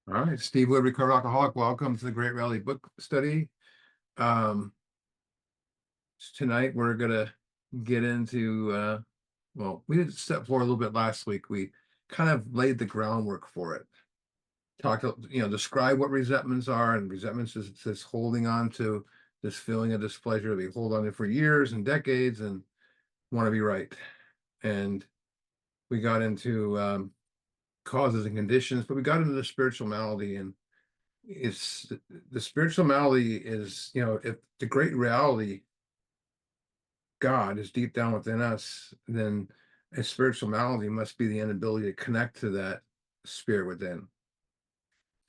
All right, Steve Wood, recovered alcoholic. Welcome to the Great Rally Book Study. Um, Tonight we're gonna get into well, we did step forward a little bit last week. We kind of laid the groundwork for it. Describe what resentments are, and resentments is this holding on to this feeling of displeasure that we hold on to for years and decades and want to be right. And we got into causes and conditions, but we got into the spiritual malady, and it's the spiritual malady is, if the great reality, God, is deep down within us, then a spiritual malady must be the inability to connect to that spirit within.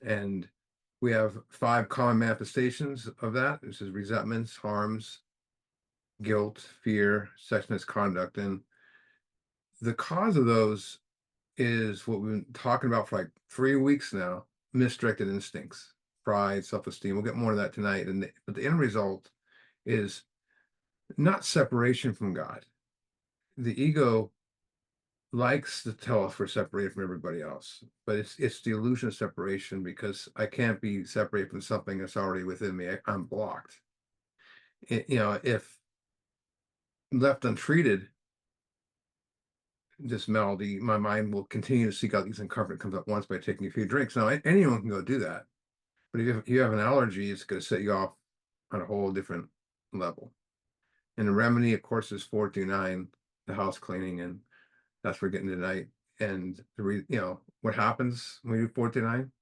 And we have five common manifestations of that. This is resentments, harms, guilt, fear, sex misconduct. And the cause of those is what we've been talking about for like 3 weeks now: misdirected instincts, pride, self-esteem. We'll get more of that tonight. But the end result is not separation from God. The ego likes to tell us we're separated from everybody else, but it's the illusion of separation, because I can't be separated from something that's already within me. I'm blocked. If left untreated, this malady, my mind will continue to seek out these uncomfort. Comes up once by taking a few drinks. Now, anyone can go do that, but if you have an allergy, it's going to set you off on a whole different level. And the remedy, of course, is 429, the house cleaning, and that's what we're getting tonight. And what happens when we do 429?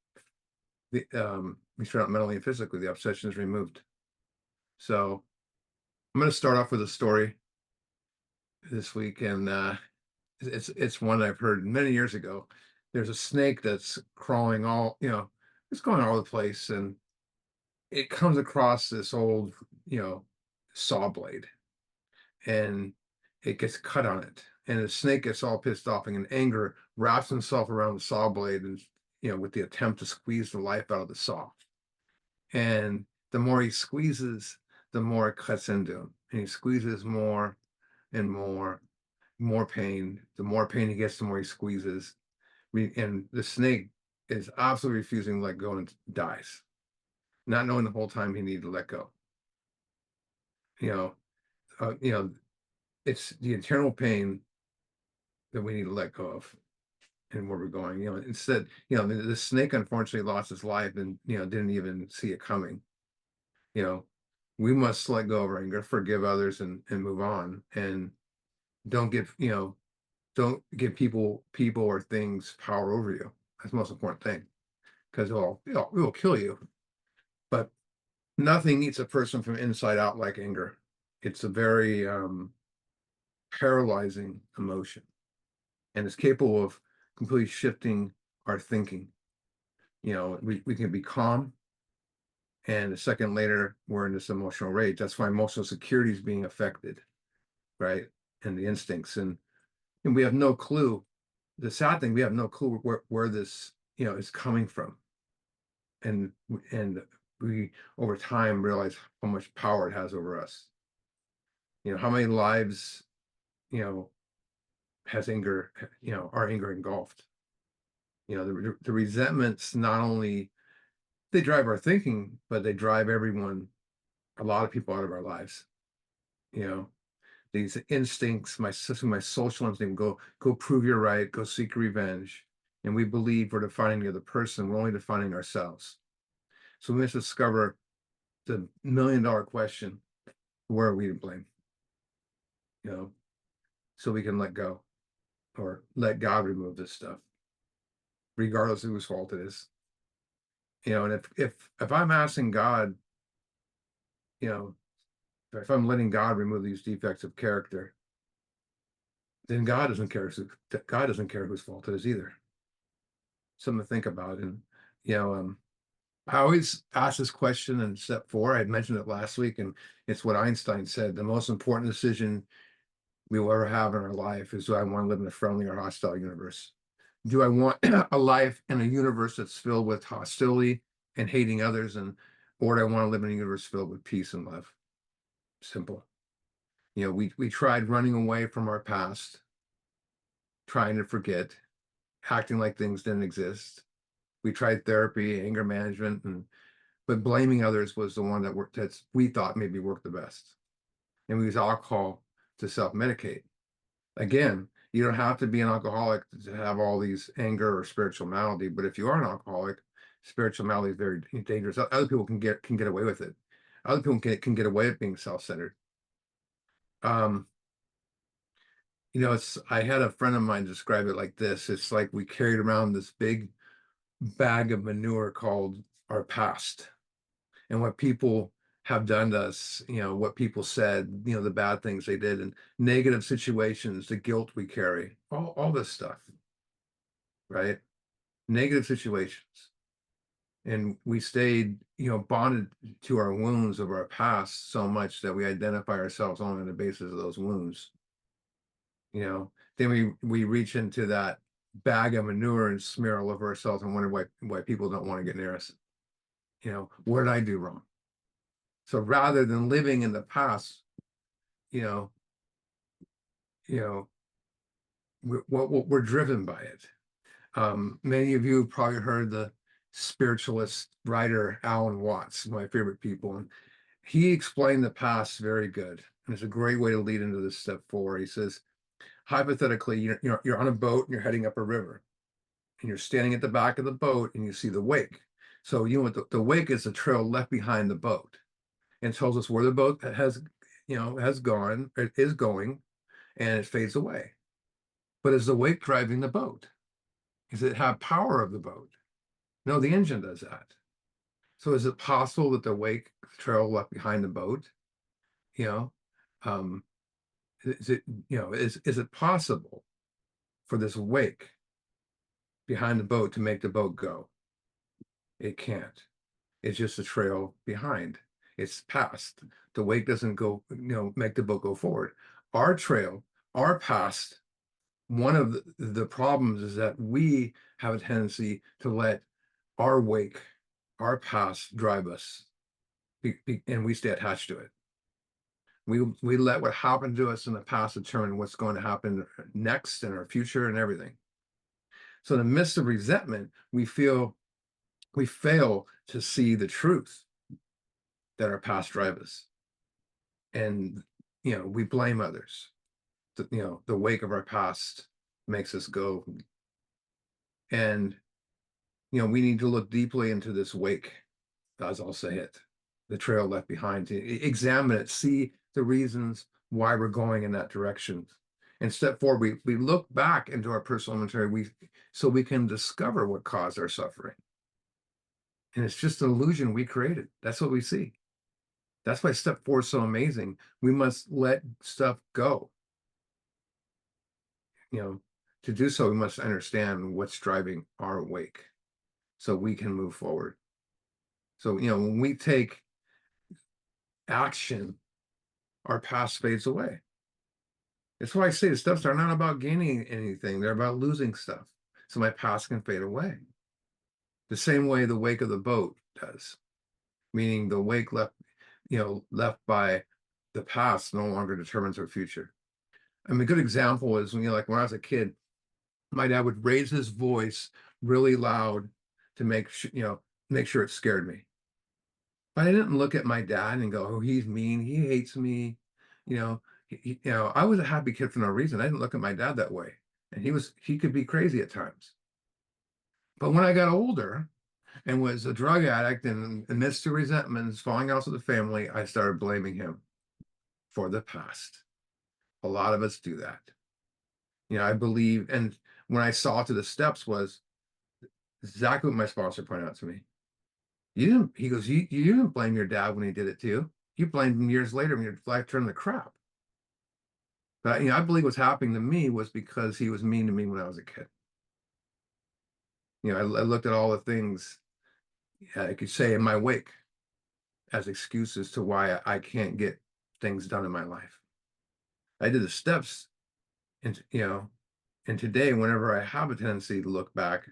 We start out mentally and physically. The obsession is removed. So I'm going to start off with a story this week, and it's one I've heard many years ago. There's a snake that's crawling it's going all over the place, and it comes across this old, saw blade, and it gets cut on it. And the snake gets all pissed off and in anger wraps himself around the saw blade, and with the attempt to squeeze the life out of the saw. And the more he squeezes, the more it cuts into him. And he squeezes more and more pain. The more pain he gets, the more he squeezes. And the snake is absolutely refusing to let go and dies, not knowing the whole time he needed to let go. You know, you know, it's the internal pain that we need to let go of, and where we're going. Instead, the snake unfortunately lost his life, and didn't even see it coming. You know, we must let go of our anger, forgive others, and move on, and don't give you know don't give people or things power over you. That's the most important thing, because it will kill you. But nothing eats a person from inside out like anger. It's a very paralyzing emotion, and it's capable of completely shifting our thinking. We can be calm, and a second later we're in this emotional rage. That's why emotional security is being affected, right? And the instincts, and we have no clue. The sad thing, we have no clue where this is coming from, and we over time realize how much power it has over us. How many lives you know has anger, our anger engulfed. The resentments, not only they drive our thinking, but they drive a lot of people out of our lives. you know these instincts, my social instinct, go prove you're right, go seek revenge. And we believe we're defining the other person. We're only defining ourselves. So we must discover the $1 million question: where are we to blame? you know so we can let go, or let God remove this stuff, regardless of whose fault it is. And if I'm asking God, you know if I'm letting God remove these defects of character, then God doesn't care whose fault it is either. Something to think about. And you know I always ask this question in step four. I had mentioned it last week, and it's what Einstein said: the most important decision we will ever have in our life is, do I want to live in a friendly or hostile universe? Do I want a life in a universe that's filled with hostility and hating others, or do I want to live in a universe filled with peace and love? Simple. We tried running away from our past, trying to forget, acting like things didn't exist, We tried therapy, anger management, but blaming others was the one that worked, we thought maybe worked the best. And we use alcohol to self-medicate. Again, you don't have to be an alcoholic to have all these anger or spiritual malady, but if you are an alcoholic, spiritual malady is very dangerous. Other people can get away with it. Other people can get away with being self-centered. I had a friend of mine describe it like this. It's like we carried around this big bag of manure called our past, and what people have done to us, what people said, the bad things they did, and negative situations, the guilt we carry, all this stuff, right? Negative situations. And we stayed, bonded to our wounds of our past so much that we identify ourselves only on the basis of those wounds. Then we reach into that bag of manure and smear all over ourselves and wonder why people don't want to get near us. What did I do wrong? So rather than living in the past, you know, we're driven by it. Many of you have probably heard the spiritualist writer Alan Watts, my favorite people, and he explained the past very good. And it's a great way to lead into this step 4. He says, hypothetically, you're on a boat and you're heading up a river, and you're standing at the back of the boat and you see the wake. So you know what the wake is, the trail left behind the boat, and tells us where the boat has gone, it is going, and it fades away. But is the wake driving the boat? Does it have power of the boat? No, the engine does that. So is it possible that the wake trail left behind the boat, um, is it possible for this wake behind the boat to make the boat go? It can't. It's just a trail behind. It's past. The wake doesn't go, make the boat go forward. Our trail, our past, one of the problems is that we have a tendency to let our wake, our past drive us, and we stay attached to it. We let what happened to us in the past determine what's going to happen next in our future and everything. So in the midst of resentment, we fail to see the truth that our past drive us. And, we blame others. The wake of our past makes us go. And, we need to look deeply into this wake, as I'll say it, the trail left behind, to examine it, see the reasons why we're going in that direction. And step 4, we look back into our personal inventory, so we can discover what caused our suffering. And it's just an illusion we created. That's what we see. That's why step 4 is so amazing. We must let stuff go. To do so, we must understand what's driving our wake so we can move forward. So, when we take action, our past fades away. That's why I say the steps are not about gaining anything. They're about losing stuff. So my past can fade away. The same way the wake of the boat does, meaning the wake left by the past no longer determines our future. I mean, a good example is when I was a kid, my dad would raise his voice really loud to make sure it scared me. But I didn't look at my dad and go, "Oh, he's mean. He hates me." I was a happy kid for no reason. I didn't look at my dad that way, and he could be crazy at times. But when I got older and was a drug addict and amidst the resentments falling out of the family, I started blaming him for the past. A lot of us do that. I believe, and when I saw to the steps was exactly what my sponsor pointed out to me. He goes, you didn't blame your dad when he did it to you. You blamed him years later when your life turned to crap. But I believe what's happening to me was because he was mean to me when I was a kid. I looked at all the things I could say in my wake as excuses to why I can't get things done in my life. I did the steps, and today, whenever I have a tendency to look back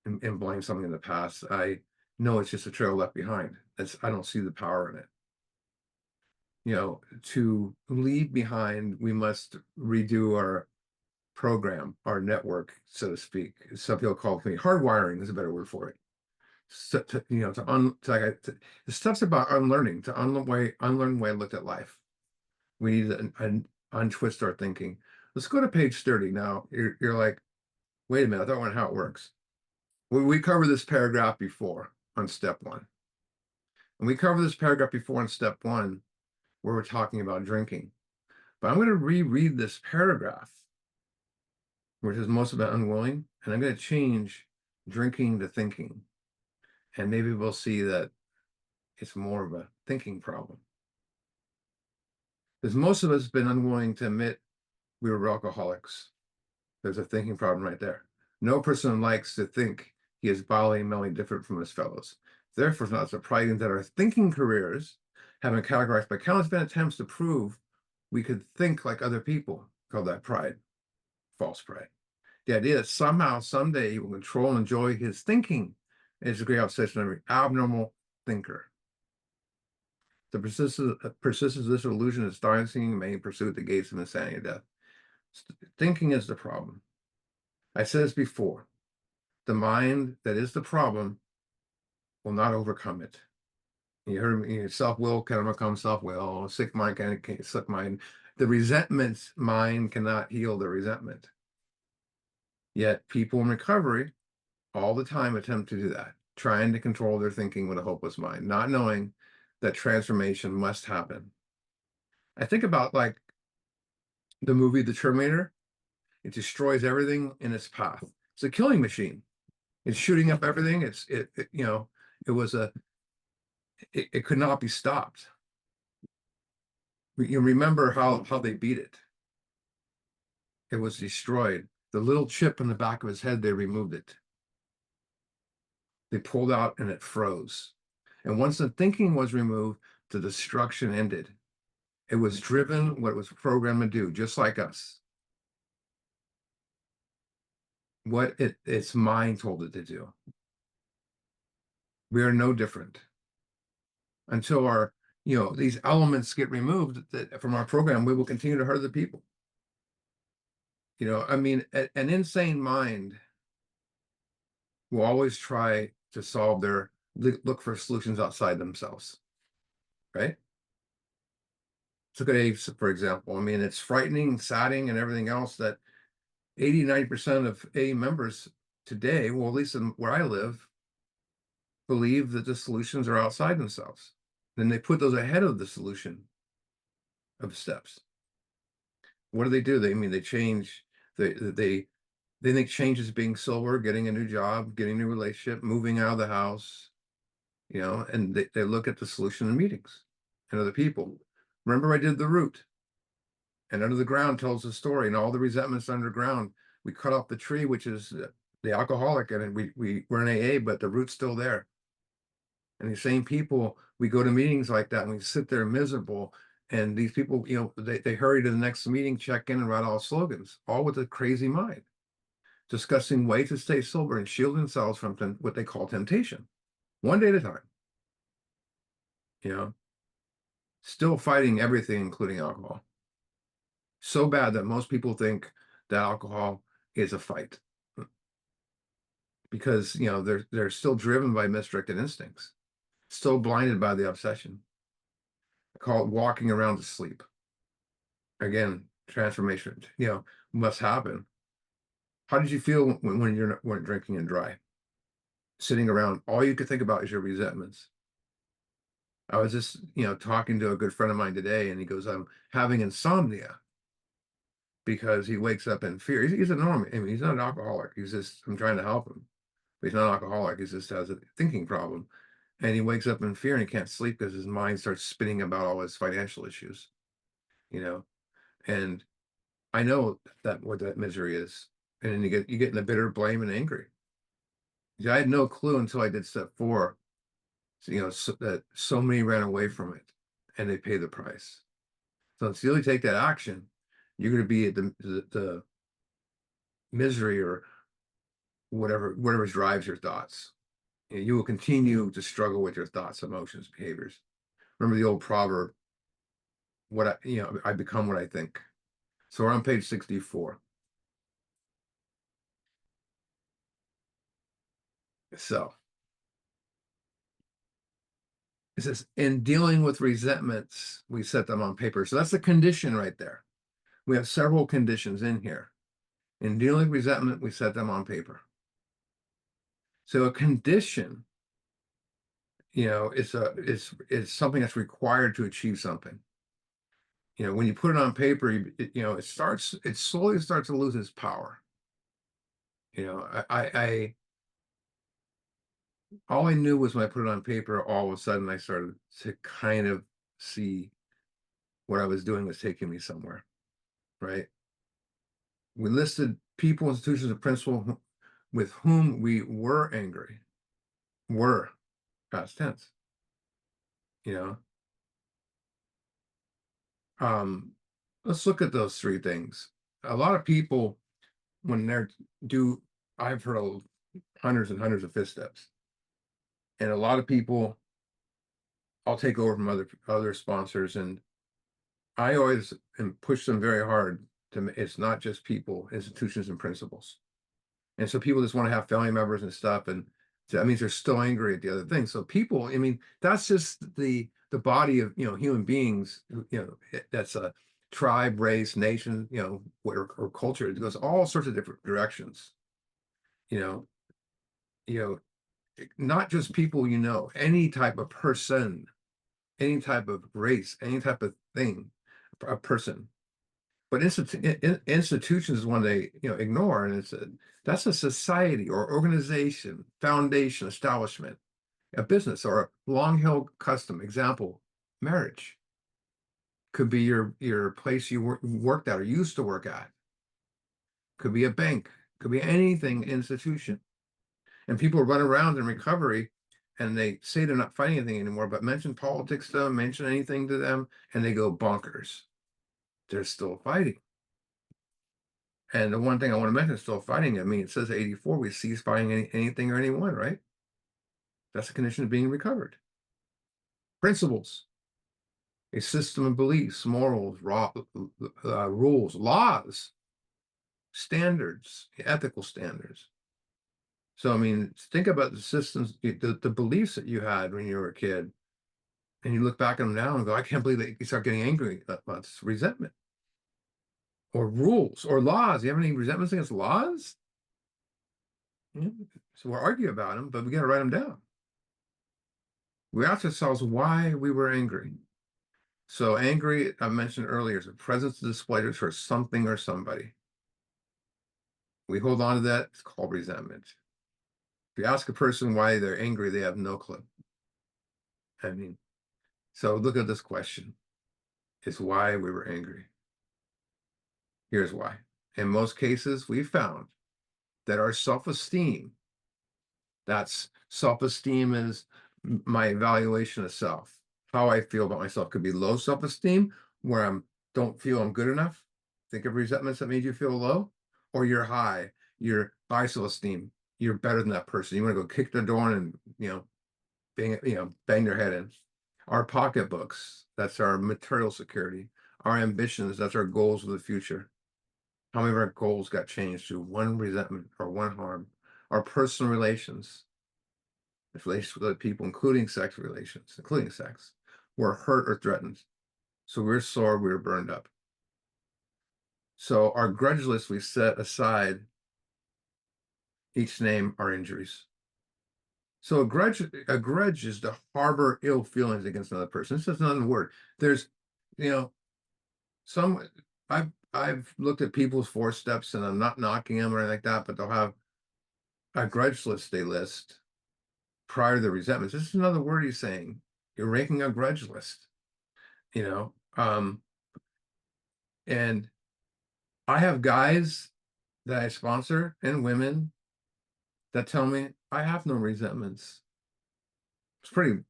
and blame something in the past, I know it's just a trail left behind. I don't see the power in it. To leave behind, we must redo our program, our network, so to speak. Some people call it hardwiring is a better word for it. So the stuff's about unlearning, to unlearn way I looked at life. We need to untwist our thinking. Let's go to page 30 now. You're like, wait a minute, I thought I went how it works. We covered this paragraph before on step one. And we covered this paragraph before on step one, where we're talking about drinking. But I'm going to reread this paragraph, which is most about unwilling, and I'm going to change drinking to thinking. And maybe we'll see that it's more of a thinking problem. Because most of us have been unwilling to admit we were alcoholics. There's a thinking problem right there. No person likes to think he is bodily and mentally different from his fellows. Therefore, it's not surprising that our thinking careers have been categorized by countless attempts to prove we could think like other people. Call that pride, false pride. The idea that somehow, someday, he will control and enjoy his thinking is a great obsession of an abnormal thinker. The persistence of this illusion is starting may pursue the gates of insanity and death. Thinking is the problem. I said this before. The mind that is the problem will not overcome it. You heard me, self-will can overcome self-will, sick mind can't sick mind. The resentment mind cannot heal the resentment. Yet people in recovery all the time attempt to do that, trying to control their thinking with a hopeless mind, not knowing that transformation must happen. I think about like the movie The Terminator. It destroys everything in its path. It's a killing machine. It's shooting up everything. It could not be stopped. You remember how they beat it. It was destroyed. The little chip in the back of his head, they removed it. They pulled out and it froze. And once the thinking was removed, the destruction ended. It was driven what it was programmed to do, just like us. What its mind told it to do. We are no different. Until these elements get removed from our program, we will continue to hurt the people. I mean, an insane mind will always try to look for solutions outside themselves, right? Let's look at AIDS, for example. I mean, it's frightening, saddening, and everything else that 80–90% of AA members today, well, at least where I live, believe that the solutions are outside themselves. Then they put those ahead of the solution of steps. What do? They change. They think change is being sober, getting a new job, getting a new relationship, moving out of the house, and they look at the solution in meetings and other people. Remember, I did the root, and Under the Ground tells the story, and all the resentments underground. We cut off the tree, which is the alcoholic, and we're in AA, but the root's still there. And these same people, we go to meetings like that, and we sit there miserable. And these people, they hurry to the next meeting, check in, and write all slogans, all with a crazy mind, discussing ways to stay sober and shield themselves from what they call temptation, one day at a time. Still fighting everything, including alcohol. So bad that most people think that alcohol is a fight, because they're still driven by misdirected instincts, still blinded by the obsession. I call it walking around to sleep. Again, transformation must happen. How did you feel when you weren't drinking and dry, sitting around? All you could think about is your resentments. I was just talking to a good friend of mine today, and he goes, I'm having insomnia because he wakes up in fear. He's a normal. I mean, he's not an alcoholic. I'm trying to help him, but he's not an alcoholic. He just has a thinking problem, and he wakes up in fear and he can't sleep because his mind starts spinning about all his financial issues. And I know what that misery is, and then you get in the bitter, blame, and angry. I had no clue until I did step 4. That so many ran away from it, and they pay the price. So until you take that action, you're going to be at the misery or whatever drives your thoughts. You will continue to struggle with your thoughts, emotions, behaviors. Remember the old proverb, I become what I think. So we're on page 64. So it says, in dealing with resentments, we set them on paper. So that's the condition right there. We have several conditions in here. In dealing with resentment, we set them on paper. So a condition, it's something that's required to achieve something. When you put it on paper, it slowly starts to lose its power. I all I knew was when I put it on paper, all of a sudden I started to kind of see what I was doing was taking me somewhere, right? We listed people, institutions, and principles with whom we were angry. Were, past tense, you know. Let's look at those three things. A lot of people, when they're do, I've heard of hundreds and hundreds of fifth steps, and a lot of people, I'll take over from other sponsors, and I always push them very hard to. It's not just people, institutions, and principles. And so people just want to have family members and stuff, and so that means they're still angry at the other thing. So people, I mean, that's just the body of human beings. That's a tribe, race, nation, or culture. It goes all sorts of different directions. You know, you know, not just people. Any type of person, any type of race, any type of thing, a person. But institutions is one they ignore, and that's a society or organization, foundation, establishment, a business, or a long-held custom. Example, marriage could be your place you worked at or used to work at. Could be a bank, could be anything institution. And people run around in recovery and they say they're not fighting anything anymore, but mention politics to them, mention anything to them, and they go bonkers. They're still fighting. And the one thing I want to mention is still fighting. I mean, it says 84, we cease fighting anything or anyone, right? That's the condition of being recovered. Principles, a system of beliefs, morals, rules, laws, standards, ethical standards. So, I mean, think about the systems, the beliefs that you had when you were a kid, and you look back at them now and go, I can't believe that you start getting angry. That's resentment. Or rules or laws. You have any resentments against laws? So we'll argue about them, but we got to write them down. We ask ourselves why we were angry. So angry, I mentioned earlier, is a presence displayed for something or somebody. We hold on to that. It's called resentment. If you ask a person why they're angry, they have no clue. I mean, so look at this question. It's why we were angry. Here's why. In most cases, we found that our self-esteem, that's self-esteem is my evaluation of self. How I feel about myself could be low self-esteem, where don't feel I'm good enough. Think of resentments that made you feel low, or you're high, you're high self-esteem. You're better than that person. You want to go kick their door and bang their head in. Our pocketbooks, that's our material security. Our ambitions, that's our goals for the future. How many of our goals got changed to one resentment or one harm? Our personal relations, relations with other people, including sex relations, including sex, were hurt or threatened. So we're sore, we're burned up. So our grudge list, we set aside, each name our injuries. So a grudge is to harbor ill feelings against another person. This is not a word. There's, some I've looked at people's 4 steps, and I'm not knocking them or anything like that, but they'll have a grudge list they list prior to the resentments. This is another word he's saying. You're making a grudge list, and I have guys that I sponsor and women that tell me I have no resentments. It's pretty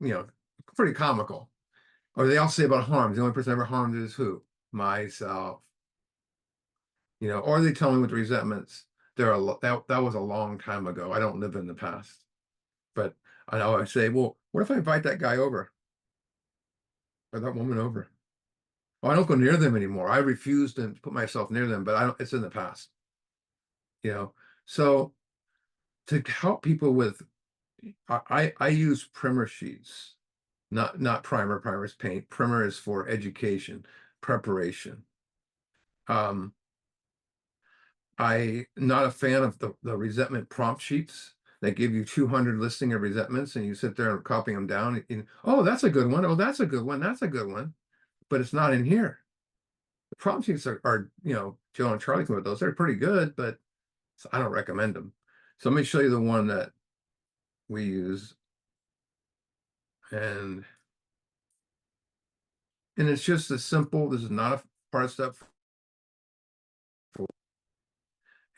comical. Or they all say about harm. The only person I ever harmed is who? Myself. Or they tell me with resentments, that was a long time ago. I don't live in the past. But I know I say, well, what if I invite that guy over? Or that woman over? Oh, I don't go near them anymore. I refuse to put myself near them, but it's in the past. So to help people with I use primer sheets, not primer. Primer is paint. Primer is for education, preparation. Um, I not a fan of the resentment prompt sheets that give you 200 listing of resentments and you sit there and copying them down. And, oh, that's a good one. Oh, that's a good one. That's a good one. But it's not in here. The prompt sheets are Joe and Charlie come with those. They're pretty good, but I don't recommend them. So let me show you the one that we use. And it's just as simple. This is not a hard step.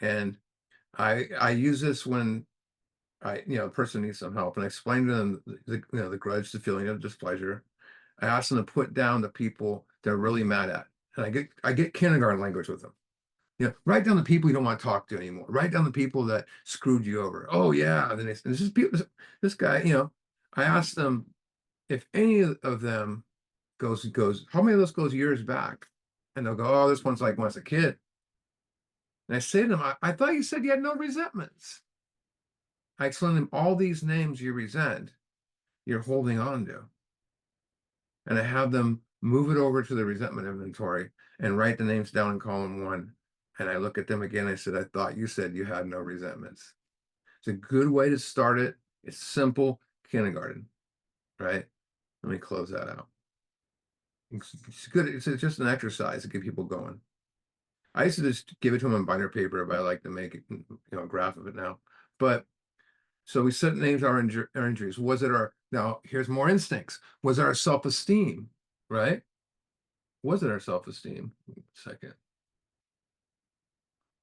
And I use this when a person needs some help, and I explain to them the grudge, the feeling of displeasure. I ask them to put down the people they're really mad at, and I get kindergarten language with them. Write down the people you don't want to talk to anymore. Write down the people that screwed you over. Oh yeah, and this is people. This guy, I ask them if any of them goes. How many of those goes years back? And they'll go, oh, this one's like when I was a kid. And I say to them, I thought you said you had no resentments. I explain to them all these names you resent, you're holding on to. And I have them move it over to the resentment inventory and write the names down in column 1. And I look at them again. I said, I thought you said you had no resentments. It's a good way to start it. It's simple, kindergarten, right? Let me close that out. It's good. It's just an exercise to get people going. I used to just give it to them on binder paper, but I like to make it, a graph of it now. But so we set names our injuries. Was it now here's more instincts. Was it our self-esteem, right? Was it our self-esteem? Second.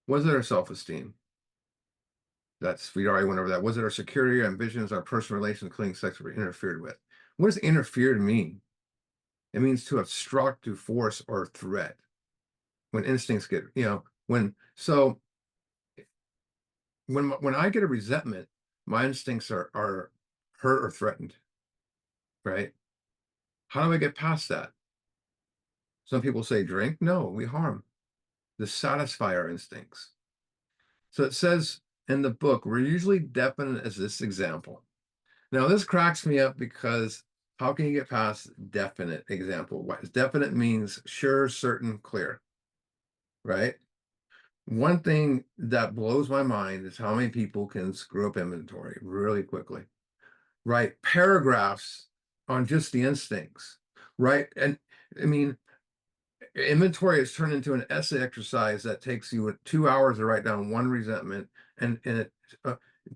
Was it our self-esteem? We already went over that. Was it our security, our ambitions, our personal relations, including sex, were interfered with? What does interfered mean? It means to obstruct, to force, or threat. When instincts get, when I get a resentment, my instincts are hurt or threatened, right? How do I get past that? Some people say drink. No, we harm to satisfy our instincts. So it says in the book, we're usually definite as this example. Now, this cracks me up because how can you get past definite example? What definite means sure, certain, clear, right? One thing that blows my mind is how many people can screw up inventory really quickly. Write paragraphs on just the instincts, right? And I mean, inventory is turned into an essay exercise that takes you 2 hours to write down one resentment, and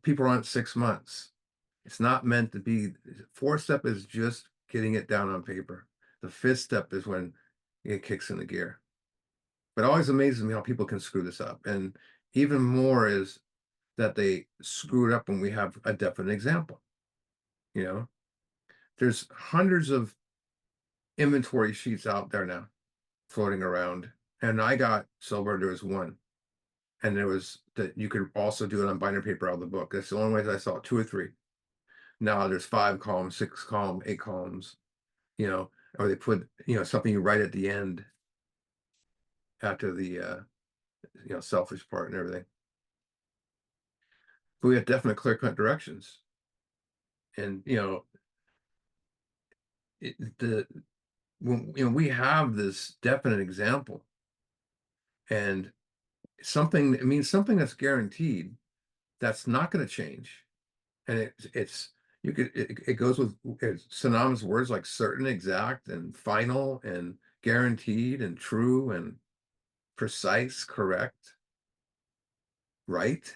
people are on 6 months. It's not meant to be. 4th step is just getting it down on paper. The 5th step is when it kicks into gear. But it always amazes me how people can screw this up. And even more is that they screw it up when we have a definite example. There's hundreds of inventory sheets out there now floating around. And I got silver, there was one. And there was that you could also do it on binder paper out of the book. That's the only way I saw it, 2 or 3. Now there's 5 columns, 6 columns, 8 columns, or they put, something you write at the end after the, selfish part and everything. But we have definite clear-cut directions. And, when we have this definite example and it means something that's guaranteed, that's not going to change. And it goes with synonymous words like certain, exact, and final, and guaranteed, and true, and precise, correct, right.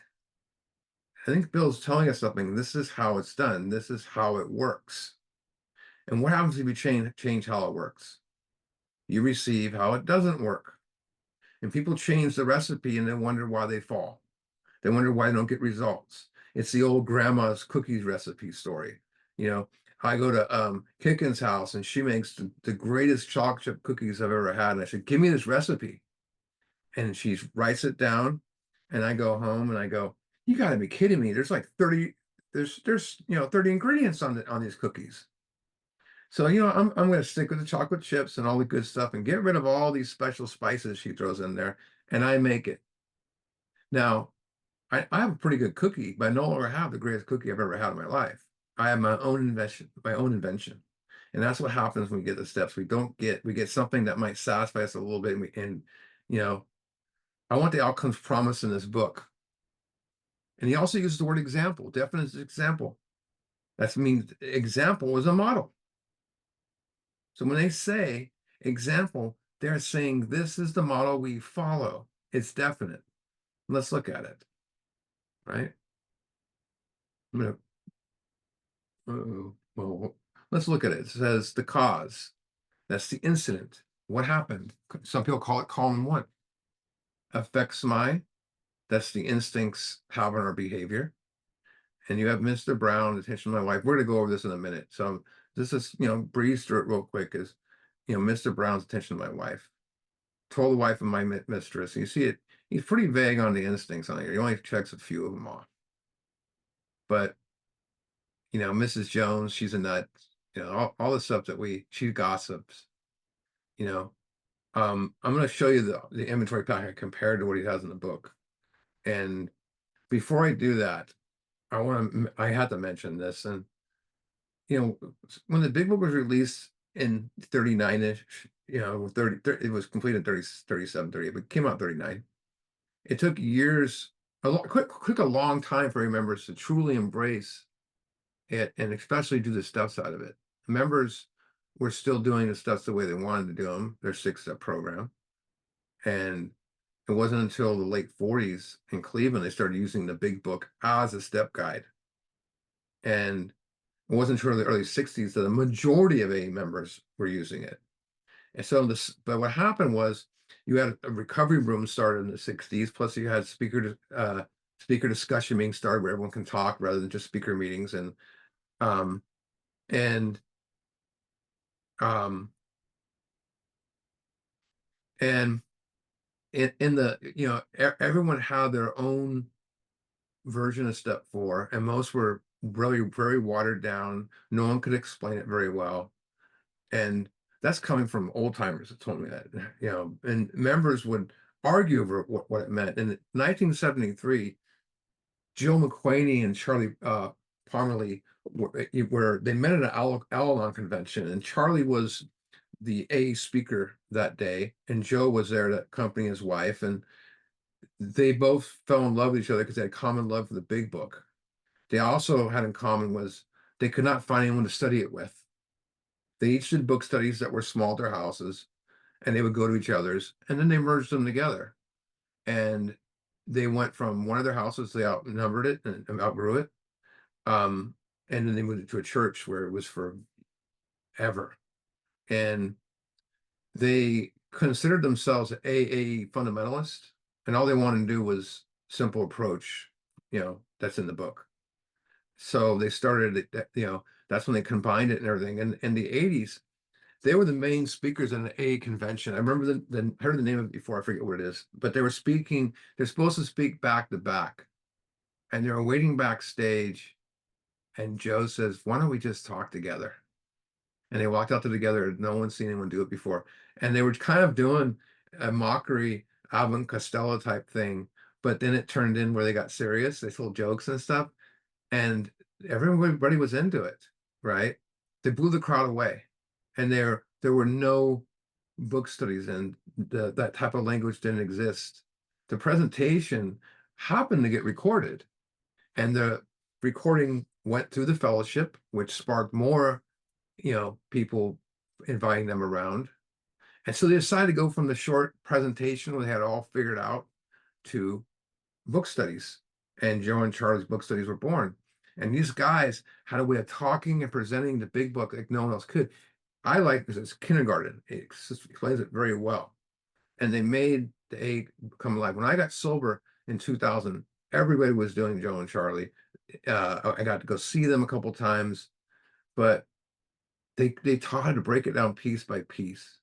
I think Bill's telling us something. This is how it's done. This is how it works. And what happens if you change how it works? You receive how it doesn't work. And people change the recipe and they wonder why they fall. They wonder why they don't get results. It's the old grandma's cookies recipe story. I go to Kicken's house and she makes the greatest chocolate chip cookies I've ever had. And I said, give me this recipe. And she writes it down. And I go home and I go, you gotta be kidding me. There's like 30, there's 30 ingredients on these cookies. So, I'm going to stick with the chocolate chips and all the good stuff and get rid of all these special spices she throws in there, and I make it. Now, I have a pretty good cookie, but I no longer have the greatest cookie I've ever had in my life. I have my own invention. And that's what happens when we get the steps. We get something that might satisfy us a little bit. You know, I want the outcomes promised in this book. And he also uses the word example, definite example. That means example is a model. So when they say example, they're saying this is the model we follow. It's definite. Let's look at it, right? I'm gonna, well, let's look at it. It says the cause. That's the incident. What happened? Some people call it column one. Affects my, that's the instincts, pattern, or behavior. And you have Mr. Brown, attention to my wife. We're going to go over this in a minute. So this is, breeze through it real quick is, Mr. Brown's attention to my wife. Told the wife of my mistress. You see it, he's pretty vague on the instincts on here. He only checks a few of them off. But, Mrs. Jones, she's a nut. All the stuff that she gossips, you know. I'm going to show you the inventory packet compared to what he has in the book. And before I do that, I had to mention this. And, when the big book was released in 39-ish, 30, it was completed in 30, 37, 30, but it came out 39. It took years, took a long time for members to truly embrace it and especially do the steps out of it. Members were still doing the steps the way they wanted to do them, their 6-step program. And it wasn't until the late 40s in Cleveland they started using the big book as a step guide. And it wasn't until the early 60s that the majority of AA members were using it. And so but what happened was you had a recovery room started in the 60s, plus you had speaker discussion meetings started where everyone can talk rather than just speaker meetings. And um and um and in the everyone had their own version of step 4, and most were really very watered down. No one could explain it very well. And that's coming from old timers that told me that, and members would argue over what it meant. In 1973, Jill McQuaney and Charlie Parmalee were they met at an Al-Anon convention, and Charlie was the A speaker that day, and Joe was there to accompany his wife, and they both fell in love with each other because they had common love for the big book. They also had in common was they could not find anyone to study it with. They each did book studies that were small at their houses, and they would go to each other's, and then they merged them together. And they went from one of their houses, they outnumbered it and outgrew it. And then they moved to a church where it was forever. And they considered themselves AA fundamentalist, and all they wanted to do was simple approach, that's in the book. So they started it, that's when they combined it and everything. And in the 80s, they were the main speakers in an AA convention. I remember heard the name of it before, I forget what it is, but they're supposed to speak back to back. And they were waiting backstage, and Joe says, "Why don't we just talk together?" And they walked out there together. No one's seen anyone do it before. And they were kind of doing a mockery Abbott Costello type thing, but then it turned in where they got serious. They told jokes and stuff, and everybody was into it, right? They blew the crowd away, and there were no book studies, and that type of language didn't exist. The presentation happened to get recorded, and the recording went through the fellowship, which sparked more, people inviting them around. And so they decided to go from the short presentation where they had it all figured out to book studies. And Joe and Charlie's book studies were born. And these guys had a way of talking and presenting the big book like no one else could. I like this. It's kindergarten. It explains it very well. And they made the A come alive. When I got sober in 2000, everybody was doing Joe and Charlie. I got to go see them a couple times, but they taught how to break it down piece by piece.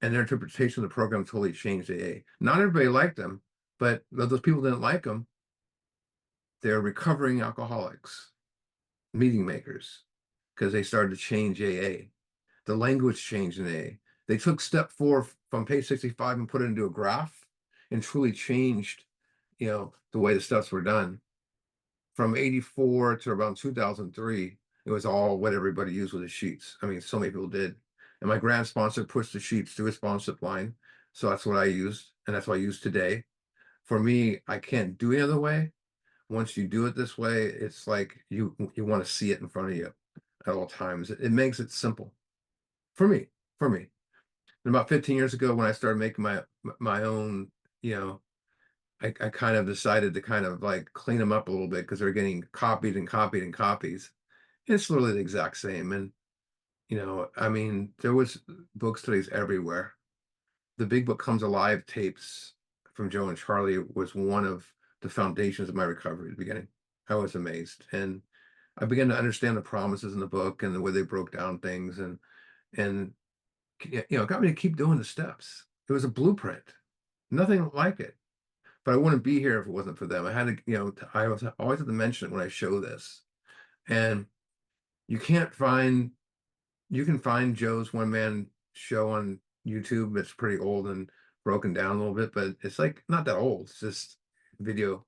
And their interpretation of the program totally changed AA. Not everybody liked them, but those people didn't like them. They're recovering alcoholics, meeting makers, because they started to change AA. The language changed in AA. They took step 4 from page 65 and put it into a graph and truly changed, the way the steps were done. From 84 to around 2003, it was all what everybody used with the sheets. I mean, so many people did. And my grant sponsor pushed the sheets through his sponsorship line. So that's what I used, and that's what I use today. For me, I can't do any other way. Once you do it this way, it's like you want to see it in front of you at all times. It makes it simple for me, for me. And about 15 years ago, when I started making my own, you know, I kind of decided to kind of like clean them up a little bit because they're getting copied and copied and copies. It's literally the exact same. And, I mean, there was book studies everywhere. The Big Book Comes Alive tapes from Joe and Charlie was one of the foundations of my recovery at the beginning. I was amazed. And I began to understand the promises in the book and the way they broke down things and it got me to keep doing the steps. It was a blueprint. Nothing like it. But I wouldn't be here if it wasn't for them. I had to, I was always have to mention it when I show this. And you can't find, you can find Joe's one man show on YouTube. It's pretty old and broken down a little bit, but it's like not that old. It's just video,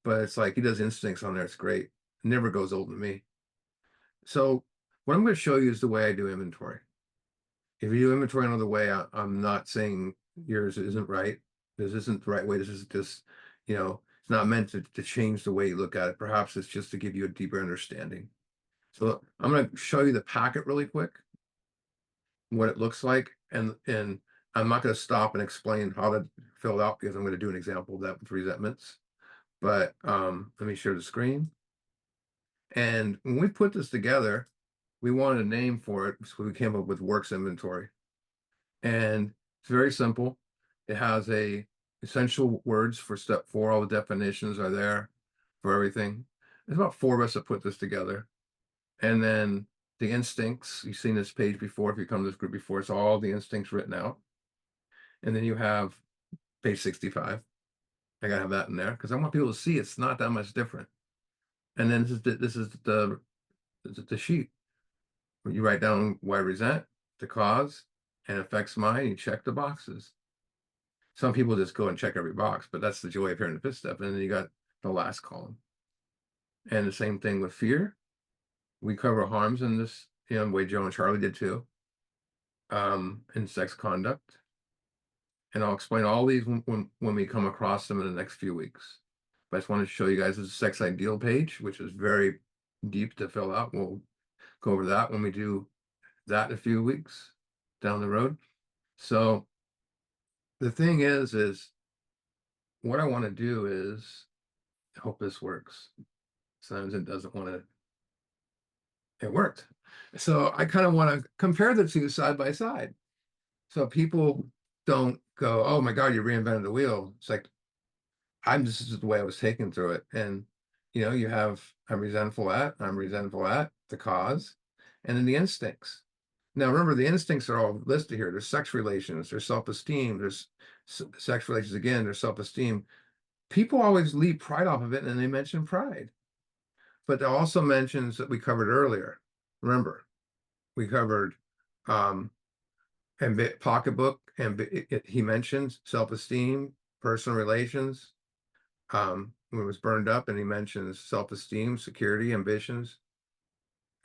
but it's like he does instincts on there. It's great. It never goes old to me. So what I'm going to show you is the way I do inventory. If you do inventory another way, I'm not saying yours isn't right. This isn't the right way. This is just, it's not meant to change the way you look at it. Perhaps it's just to give you a deeper understanding. So I'm going to show you the packet really quick, what it looks like, and I'm not going to stop and explain how to fill it out because I'm going to do an example of that with resentments. But let me share the screen. And when we put this together, we wanted a name for it, so we came up with works inventory. And it's very simple. It has a essential words for step 4. All the definitions are there for everything. There's about 4 of us that put this together. And then the instincts, you've seen this page before, if you come to this group before, it's all the instincts written out. And then you have page 65. I gotta have that in there because I want people to see it's not that much different. And then this is the sheet. You write down why resent, the cause, and affects mine. You check the boxes. Some people just go and check every box, but that's the joy of hearing the 5th step. And then you got the last column. And the same thing with fear. We cover harms in this, the way Joe and Charlie did too. In sex conduct. And I'll explain all these when we come across them in the next few weeks. But I just wanted to show you guys this sex ideal page, which is very deep to fill out. We'll go over that when we do that in a few weeks down the road. So the thing is what I want to do is, I hope this works. Sometimes it doesn't want to. It worked. So I kind of want to compare the two side by side. So people don't go, oh my God, you reinvented the wheel. It's like, this is the way I was taken through it. And, you have, I'm resentful at, the cause, and then the instincts. Now, remember, the instincts are all listed here. There's sex relations, there's self-esteem, there's sex relations again, there's self-esteem. People always leave pride off of it, and they mention pride. But it also mentions that we covered earlier. Remember, we covered and pocketbook, and he mentions self-esteem, personal relations, when it was burned up, and he mentions self-esteem, security, ambitions,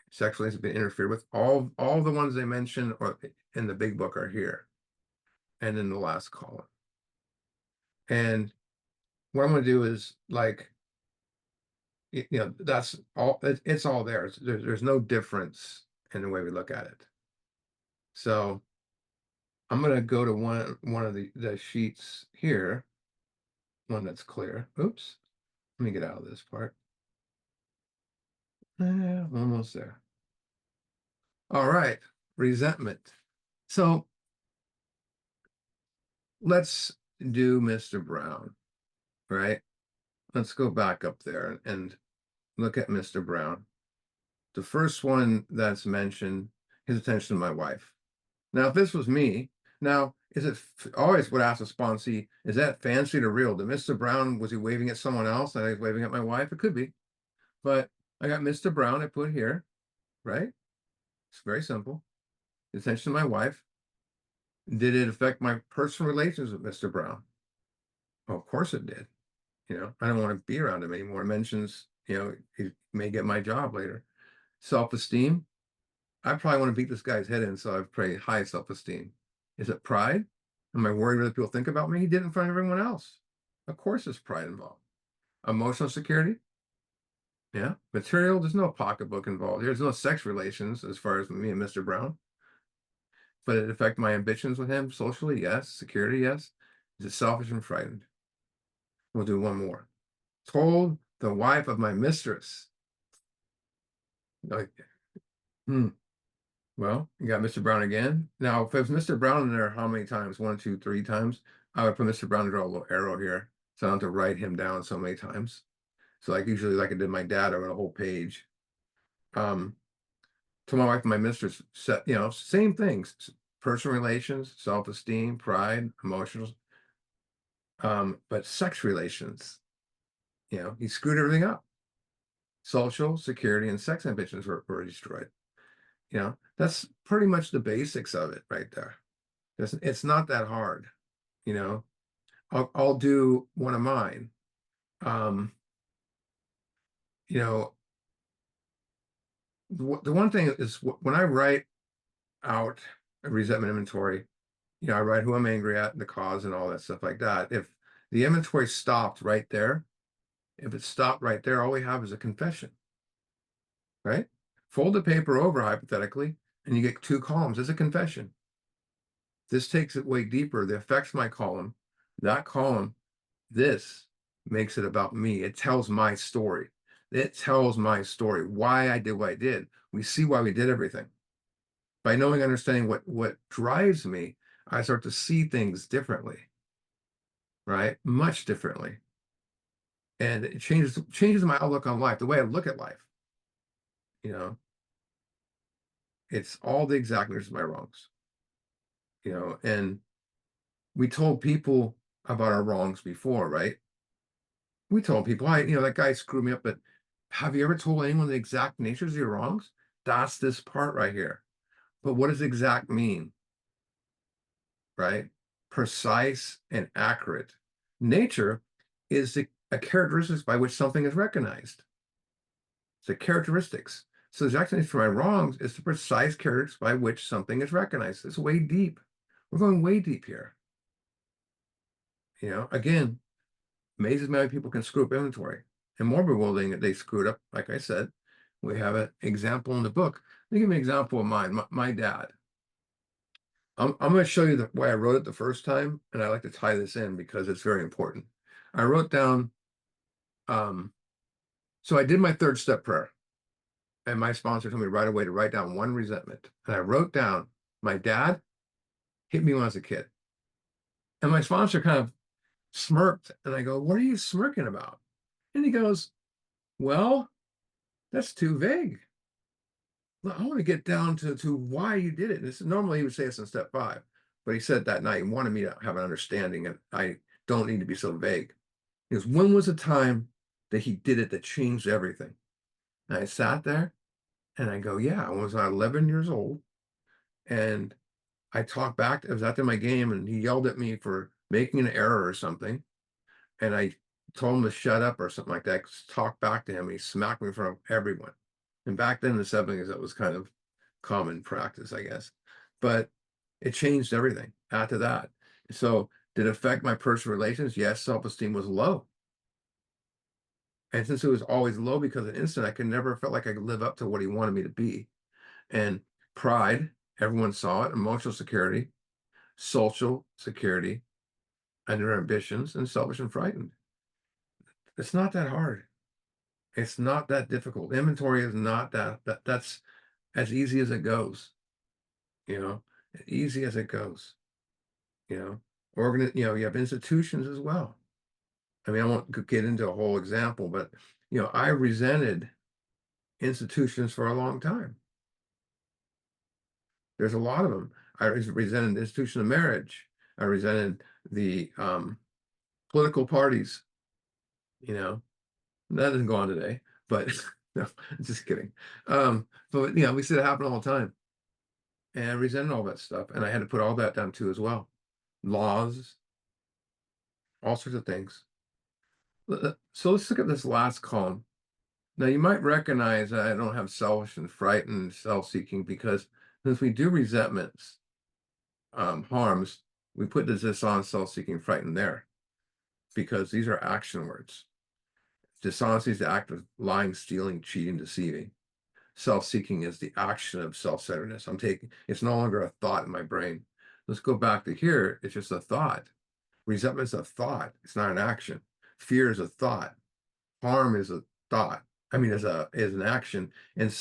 sexually has been interfered with. All the ones they mention or in the Big Book are here, and in the last column. And what I'm going to do is like, that's all. It's all there. There's no difference in the way we look at it. So I'm going to go to one of the sheets here, one that's clear. Oops. Let me get out of this part. Almost there. All right, resentment. So let's do Mr. Brown, right? Let's go back up there and look at Mr. Brown. The first one that's mentioned, his attention to my wife. Now, if this was me, now, is it always would ask the sponsee, is that fancy or real? Did Mr. Brown, was he waving at someone else and I was waving at my wife? It could be. But I got Mr. Brown, I put here, right? It's very simple. Attention to my wife. Did it affect my personal relations with Mr. Brown? Well, of course it did. I don't want to be around him anymore. It mentions, he may get my job later. Self-esteem. I probably want to beat this guy's head in, so I've pretty high self-esteem. Is it pride? Am I worried what other people think about me? He did it in front of everyone else. Of course there's pride involved. Emotional security. Yeah. Material, there's no pocketbook involved. There's no sex relations as far as me and Mr. Brown. But it affect my ambitions with him socially? Yes. Security? Yes. Is it selfish and frightened? We'll do one more. Told the wife of my mistress. Like, well, you got Mr. Brown again. Now, if it was Mr. Brown in there, how many times? 1, 2, 3 times. I would put Mr. Brown and draw a little arrow here, so I don't have to write him down so many times. So like usually like I did my dad, I wrote a whole page. To my wife and my mistress, same things. Personal relations, self-esteem, pride, emotions. But sex relations, he screwed everything up. Social security and sex ambitions were destroyed. That's pretty much the basics of it right there. It's not that hard. I'll do one of mine. You know, the one thing is when I write out a resentment inventory, I write who I'm angry at, the cause, and all that stuff like that. If the inventory stopped right there, if it stopped right there, all we have is a confession, right? Fold the paper over hypothetically, and you get 2 columns. It's a confession. This takes it way deeper. The affects my column. That column, this makes it about me. It tells my story. It tells my story, why I did what I did. We see why we did everything. By knowing, understanding what drives me, I start to see things differently, right? Much differently. And it changes my outlook on life, the way I look at life. It's all the exactness of my wrongs. And we told people about our wrongs before, right? We told people, that guy screwed me up, but have you ever told anyone the exact natures of your wrongs? That's this part right here. But what does exact mean? Right? Precise and accurate. Nature is a characteristics by which something is recognized. It's the characteristics. So the exact nature for my wrongs is the precise characteristics by which something is recognized. It's way deep. We're going way deep here. Again, amazes me how people can screw up inventory. And more bewildering that they screwed up, like I said, we have an example in the book. Let me give you an example of mine. My dad. I'm going to show you the way I wrote it the first time, and I like to tie this in because it's very important. I wrote down, so I did my 3rd step prayer, and my sponsor told me right away to write down 1 resentment. And I wrote down, my dad hit me when I was a kid. And my sponsor kind of smirked, and I go, what are you smirking about? And he goes, well, that's too vague. Well, I want to get down to why you did it. Normally he would say this in step 5, but he said that night he wanted me to have an understanding, and I don't need to be so vague. He goes, when was the time that he did it that changed everything? And I sat there and I go, yeah, I was 11 years old, and I talked back. I was after my game, and he yelled at me for making an error or something, and I told him to shut up or something like that. Talked back to him. He smacked me in front of everyone. And back then in the 70s, that was kind of common practice, I guess. But it changed everything after that. So did it affect my personal relations? Yes, self-esteem was low. And since it was always low because of instant, I could never felt like I could live up to what he wanted me to be. And pride, everyone saw it, emotional security, social security, under ambitions, and selfish and frightened. It's not that hard. It's not that difficult. Inventory is not that's as easy as it goes, easy as it goes, you have institutions as well. I mean, I won't get into a whole example, but, I resented institutions for a long time. There's a lot of them. I resented the institution of marriage. I resented the political parties, that doesn't go on today, but no, just kidding. But we see it happen all the time. And I resented all that stuff. And I had to put all that down too as well. Laws, all sorts of things. So let's look at this last column. Now you might recognize that I don't have selfish and frightened, self-seeking, because since we do resentments, harms, we put the dishonest, self-seeking, frightened there because these are action words. Dishonesty is the act of lying, stealing, cheating, deceiving. Self-seeking is the action of self-centeredness. It's no longer a thought in my brain. Let's go back to here. It's just a thought. Resentment's a thought. It's not an action. Fear is a thought. Harm is a thought. I mean, is an action. And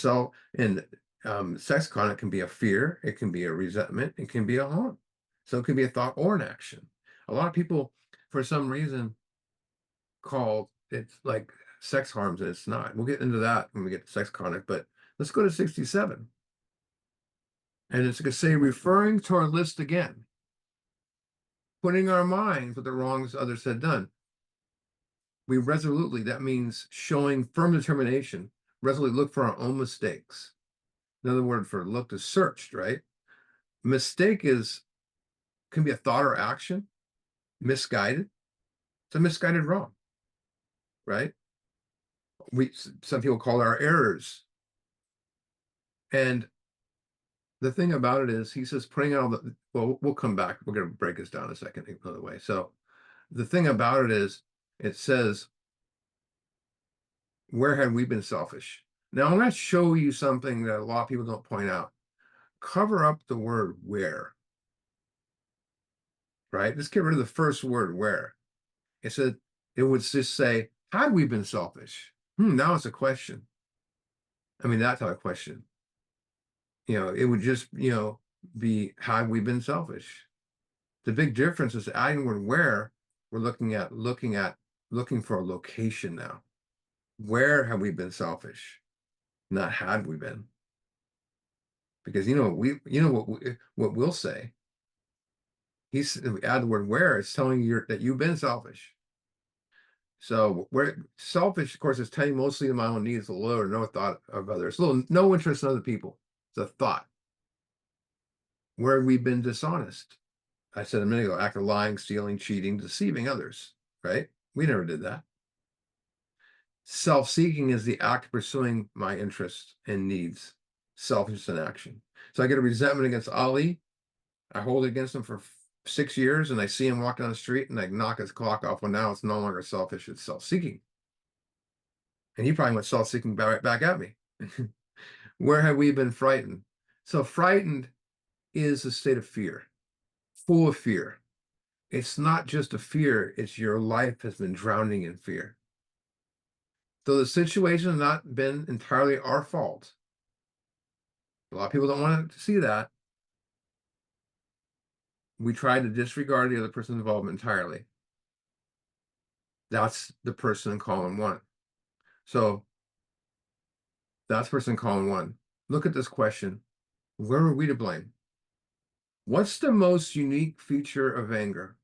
sex conduct can be a fear. It can be a resentment. It can be a harm. So it can be a thought or an action. A lot of people, for some reason, call it's like sex harms, and it's not. We'll get into that when we get to sex conduct, but let's go to 67. And it's going to say, referring to our list again, putting our minds with the wrongs others had done. We resolutely, that means showing firm determination, resolutely look for our own mistakes. Another word for look is searched, right? Mistake can be a thought or action, misguided. It's a misguided wrong, right? Some people call our errors. And the thing about it is, he says, putting out well, we'll come back. We're going to break this down a second another way. So the thing about it is, it says, where have we been selfish? Now, I'm going to show you something that a lot of people don't point out. Cover up the word where, right? Let's get rid of the first word where. It would just say, had we been selfish? Now it's a question. I mean, that's not a question. It would just, be, had we been selfish? The big difference is adding word where, we're looking for a location now. Where have we been selfish? Not had we been. Because what we'll say. We add the word where, it's telling you that you've been selfish. So where selfish, of course, is telling mostly my own needs, a little or no thought of others, no interest in other people. It's a thought. Where we've been dishonest. I said a minute ago, act of lying, stealing, cheating, deceiving others, right? We never did that. Self-seeking is the act of pursuing my interests and needs. Selfish in action. So I get a resentment against Ali. I hold it against him for 6 years, and I see him walk down the street, and I knock his clock off. Well, now it's no longer selfish, it's self-seeking. And he probably went self-seeking back at me. Where have we been frightened? So frightened is a state of fear, full of fear. It's not just a fear, it's your life has been drowning in fear. So the situation has not been entirely our fault. A lot of people don't want to see that. We try to disregard the other person's involvement entirely. That's the person in column 1. So that's person in column 1. Look at this question. Where are we to blame? What's the most unique feature of anger?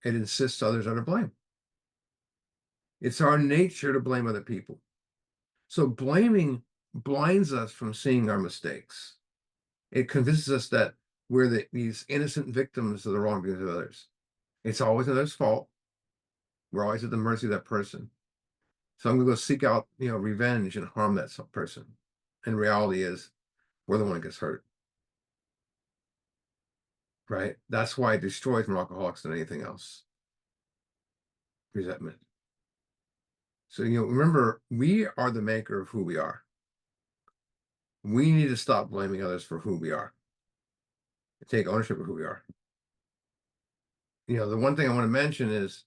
It insists others are to blame. It's our nature to blame other people. So blaming blinds us from seeing our mistakes. It convinces us that we're these innocent victims of the wrongdoings of others. It's always another's fault. We're always at the mercy of that person. So I'm going to go seek out, revenge and harm that person. And reality is, we're the one that gets hurt. Right? That's why it destroys more alcoholics than anything else. Resentment. So, remember, we are the maker of who we are. We need to stop blaming others for who we are. Take ownership of who we are. The one thing I want to mention is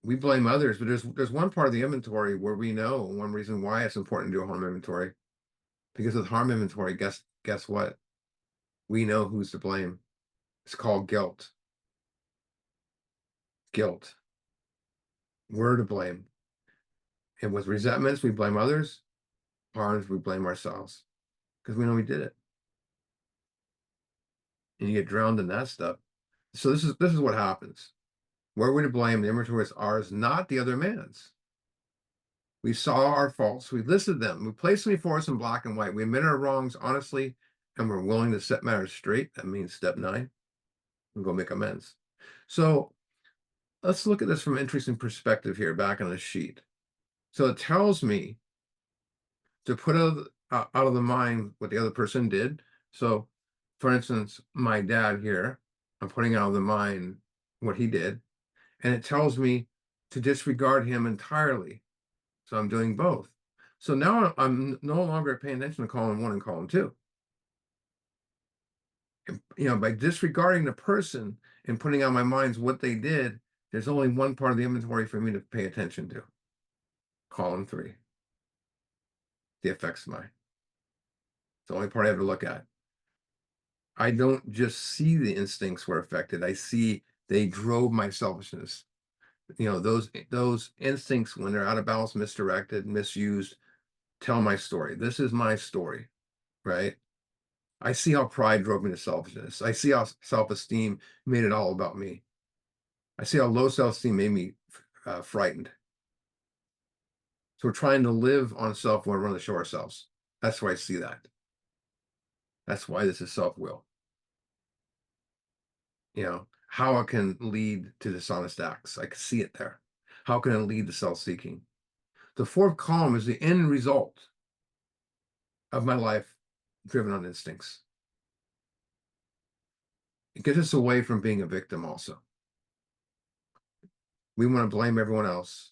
we blame others, but there's one part of the inventory where we know one reason why it's important to do a harm inventory. Because with harm inventory, guess what? We know who's to blame. It's called guilt. Guilt. We're to blame. And with resentments, we blame others. Harms, we blame ourselves. Because we know we did it. And you get drowned in that stuff. So this is what happens. Where we're to blame, the inventory is ours, not the other man's. We saw our faults, we listed them, we placed them before us in black and white. We admit our wrongs honestly, and we're willing to set matters straight. That means step 9. And go make amends. So let's look at this from an interesting perspective here back on the sheet. So it tells me to put out of the mind what the other person did. So, for instance, my dad here, I'm putting out of the mind what he did, and it tells me to disregard him entirely. So I'm doing both. So now I'm no longer paying attention to column one and column two. By disregarding the person and putting out my minds what they did, there's only one part of the inventory for me to pay attention to. Column three, the effects of mine. It's the only part I have to look at. I don't just see the instincts were affected. I see they drove my selfishness. Those instincts, when they're out of balance, misdirected, misused, tell my story. This is my story, right? I see how pride drove me to selfishness. I see how self-esteem made it all about me. I see how low self-esteem made me frightened. So we're trying to live on self when we're running to show ourselves. That's why I see that. That's why this is self-will. How it can lead to dishonest acts. I can see it there. How can it lead to self-seeking? The fourth column is the end result of my life driven on instincts. It gets us away from being a victim also. We want to blame everyone else.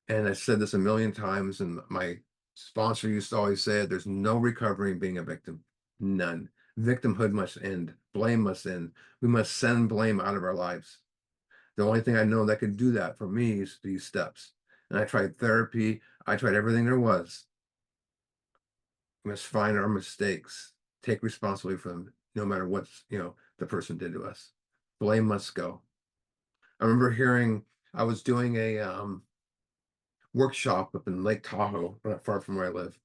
And I said this a million times, and my sponsor used to always say it, there's no recovery in being a victim. None. Victimhood must end. Blame must end. We must send blame out of our lives. The only thing I know that could do that for me is these steps. And I tried therapy. I tried everything there was. We must find our mistakes, take responsibility for them, no matter what the person did to us. Blame must go. I remember I was doing a workshop up in Lake Tahoe, not far from where I live,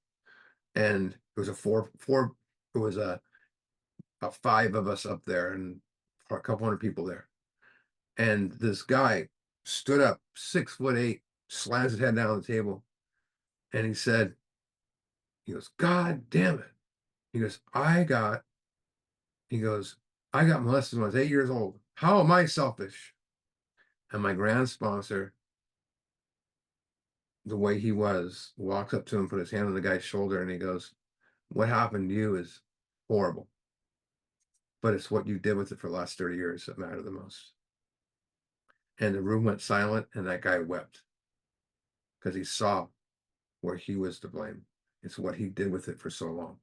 and it was it was about five of us up there, and a couple hundred people there. And this guy stood up, 6'8", slams his head down on the table, and he goes, "God damn it." He goes, I got molested when I was 8 years old. How am I selfish? And my grand sponsor, the way he was, walks up to him, put his hand on the guy's shoulder, and he goes, "What happened to you is horrible. But it's what you did with it for the last 30 years that matter the most." And the room went silent, and that guy wept because he saw where he was to blame. It's what he did with it for so long.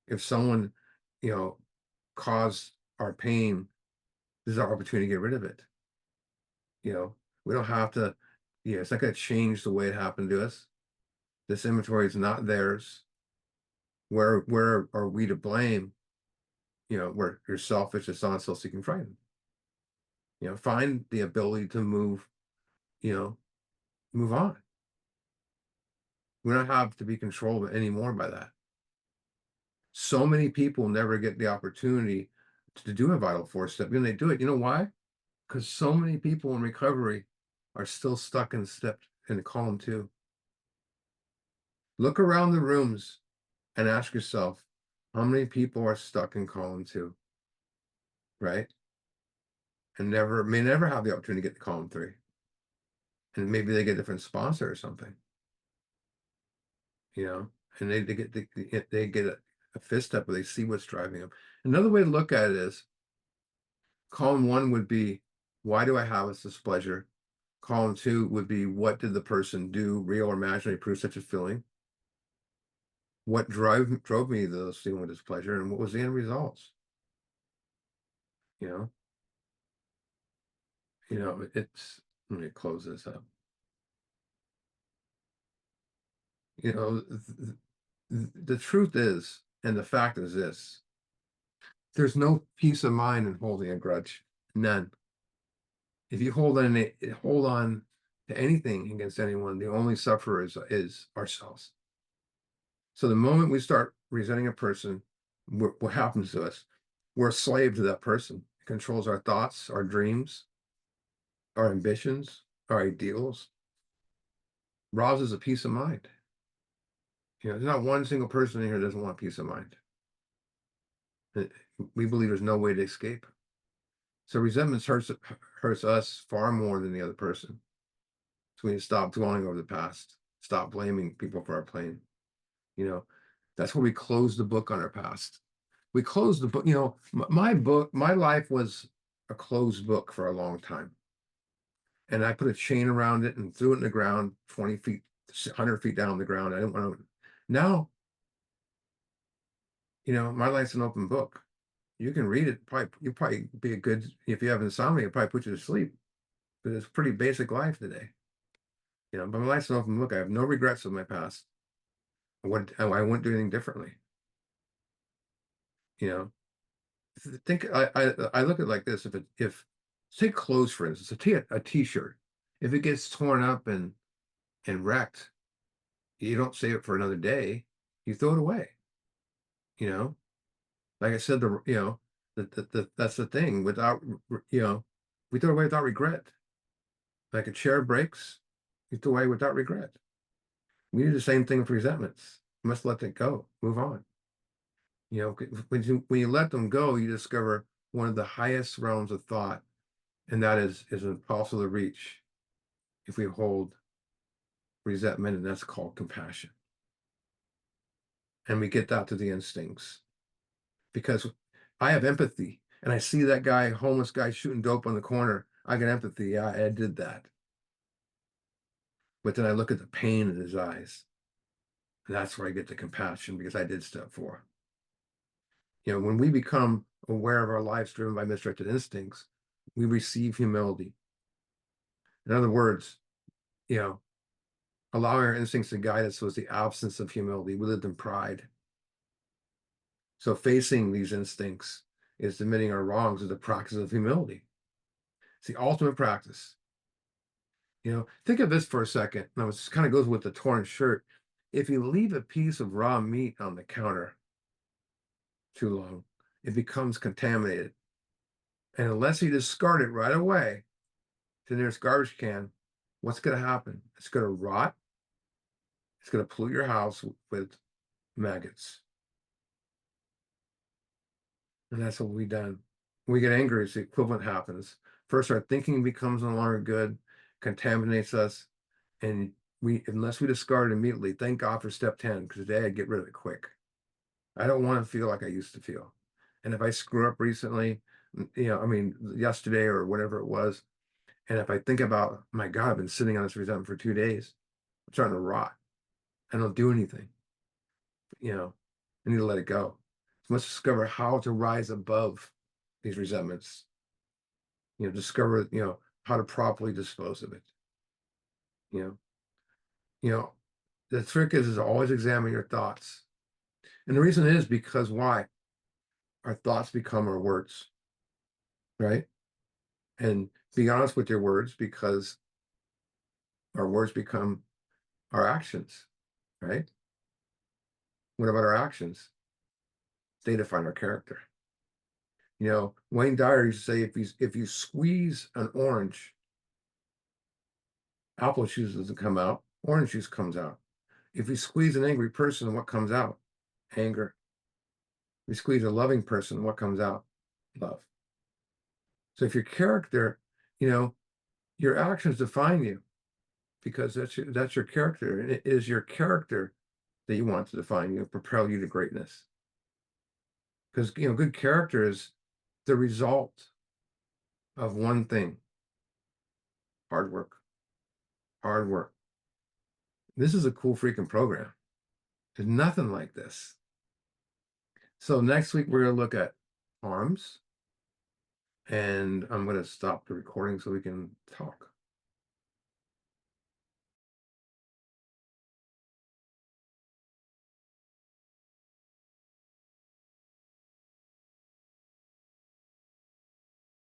If someone, you know, caused our pain, this is our opportunity to get rid of it. We don't have to, it's not going to change the way it happened to us. This inventory is not theirs. Where are we to blame? Where you're selfish, dishonest, self-seeking, frightened. Find the ability to move on. We don't have to be controlled anymore by that. So many people never get the opportunity to do a vital force step. When they do it, you know why? Because so many people in recovery are still stuck in column two. Look around the rooms and ask yourself, how many people are stuck in column two, right? And may never have the opportunity to get to column three. And maybe they get a different sponsor or something, and they get a fist step where they see what's driving them. Another way to look at it is column one would be, why do I have this displeasure? Column two would be, what did the person do, real or imaginary, prove such a feeling? What drove me to those feeling with displeasure, and what was the end results? Let me close this up. The truth is, and the fact is this, there's no peace of mind in holding a grudge. None. If you hold on to anything against anyone, the only sufferer is ourselves. So the moment we start resenting a person, what happens to us? We're a slave to that person. It controls our thoughts, our dreams, our ambitions, our ideals. Robs us of peace of mind. There's not one single person in here that doesn't want peace of mind. We believe there's no way to escape. So resentment hurts us far more than the other person. So we need to stop dwelling over the past, stop blaming people for our pain. You know, that's where we close the book on our past. We close the book, my book, my life was a closed book for a long time. And I put a chain around it and threw it in the ground 20 feet, 100 feet down the ground. I didn't want to. Now, my life's an open book. You can read it. You probably be a good, if you have insomnia, it probably put you to sleep. But it's a pretty basic life today. But my life's an open book. I have no regrets of my past. I wouldn't do anything differently. You know, think I look at it like this. If take clothes for instance, a t-shirt, if it gets torn up and wrecked, you don't save it for another day. You throw it away. Like I said, that's the thing. We throw it away without regret. Like a chair breaks, you throw it away without regret. We do the same thing with resentments. You must let it go. Move on. When you let them go, you discover one of the highest realms of thought, and that is impossible to reach if we hold resentment, and that's called compassion. And we get that to the instincts. Because I have empathy, and I see that guy, homeless guy shooting dope on the corner. I get empathy. Yeah, I did that. But then I look at the pain in his eyes. And that's where I get the compassion, because I did step forward. When we become aware of our lives driven by misdirected instincts, we receive humility. In other words, allowing our instincts to guide us was the absence of humility. We lived in pride. So facing these instincts is admitting our wrongs, is the practice of humility. It's the ultimate practice. Think of this for a second. Now, this kind of goes with the torn shirt. If you leave a piece of raw meat on the counter too long, it becomes contaminated. And unless you discard it right away to the nearest garbage can, what's going to happen? It's going to rot. It's going to pollute your house with maggots. And that's what we've done. When we get angry, it's the equivalent happens. First, our thinking becomes no longer good, contaminates us, and unless we discard it immediately, thank God for step 10, because today I'd get rid of it quick. I don't want to feel like I used to feel. And if I screw up recently, yesterday or whatever it was, and if I think about, my God, I've been sitting on this resentment for 2 days, I'm starting to rot. I don't do anything. I need to let it go. So let's discover how to rise above these resentments. Discover, how to properly dispose of it. The trick is always examine your thoughts. And the reason is because why? Our thoughts become our words, right? And be honest with your words, because our words become our actions, right? What about our actions? They define our character. Wayne Dyer used to say, if you squeeze an orange, apple juice doesn't come out, orange juice comes out. If you squeeze an angry person, what comes out? Anger. If you squeeze a loving person, what comes out? Love. So if your character, your actions define you, because that's your character. And it is your character that you want to define you, propel you to greatness. Because, good character is the result of one thing: hard work. Hard work. This is a cool freaking program. There's nothing like this. So next week, we're going to look at arms. And I'm going to stop the recording so we can talk.